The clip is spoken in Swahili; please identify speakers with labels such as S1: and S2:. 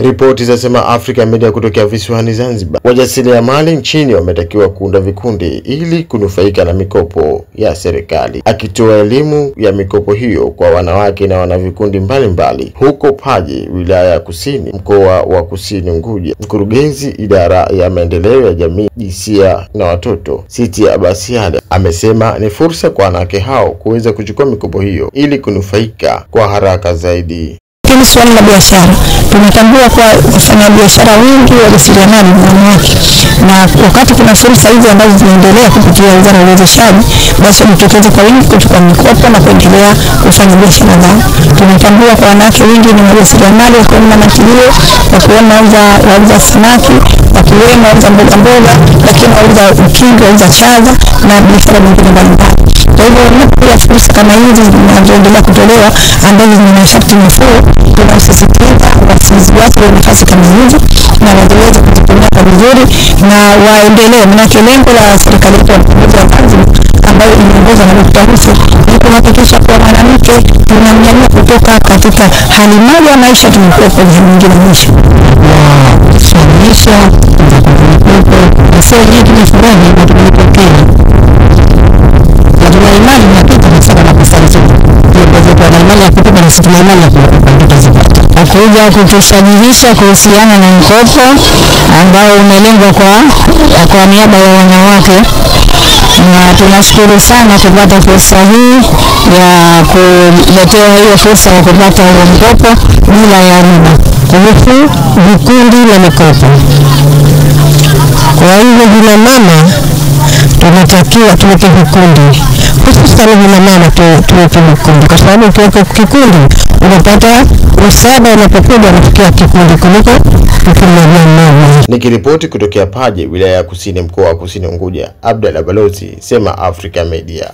S1: Ripoti zinasema Africa Media kutokea visiwani Zanzibar, wajasiriamali nchini wametakiwa kuunda vikundi ili kunufaika na mikopo ya serikali. Akitoa elimu ya mikopo hiyo kwa wanawake na wanavikundi mbalimbali huko Paje, wilaya ya Kusini, mkoa wa Kusini Unguja, mkurugenzi idara ya maendeleo ya jamii, jinsia na watoto, Siti Abasiada, amesema ni fursa kwa wanawake hao kuweza kuchukua mikopo hiyo ili kunufaika kwa haraka zaidi.
S2: Hili swala la biashara, tumetambua kwa kufanya biashara wengi wajasiriamali ni wanawake, na wakati kuna fursa hizi ambazo zinaendelea kupitia Wizara ya Uwezeshaji, basi mtokeze kwa wingi kuchukua mikopo na kuendelea kufanya biashara zao. Tumetambua kwa wanawake wengi ni wajasiriamali, wakiwemo na kilio, wakiwemo wauza samaki, wakiwemo wauza mboga, lakini wauza ukingo, wauza chaza na biashara nyingine mbalimbali. Kwa hivyo pia fursa kama hizi zinazoendelea kutolewa ambazo zina masharti nafuu, tunasisitiza wasiwasi wa nafasi kama hizi na waweze kuzitumia vizuri na waendelee. Manake lengo la serikali yetu ya Zanzibar ambayo inaongozwa na Dkt. Hussein ni kuhakikisha kwa mwanamke tunamnyanyua kutoka katika hali moja ya maisha tunakuwa kwenye hali nyingine ya maisha. Kusalisha kwa sio nyingi ni furaha na tunapokea. Tuna imani na kitu ni sana na kusalisha. Kwa imani ya kutupa na sisi imani ya kutazipata. Akuja kutushajihisha kuhusiana na mkopo ambao umelengwa kwa niaba ya wanawake, na tunashukuru sana kupata fursa hii ya kuletea hiyo fursa ya kupata huo mkopo bila ya riba kuhusu vikundi la mikopo. Kwa hivyo vile mama tunatakiwa tuweke vikundi, hususan vile mama tuweke vikundi, kwa sababu ukiweka kikundi unapata msaada unapokuja unafikia kikundi kuliko mmoja mmoja.
S1: Nikiripoti kutokea Paje, wilaya ya Kusini, mkoa wa Kusini Unguja, Abdalla Balozi, Sema Africa Media.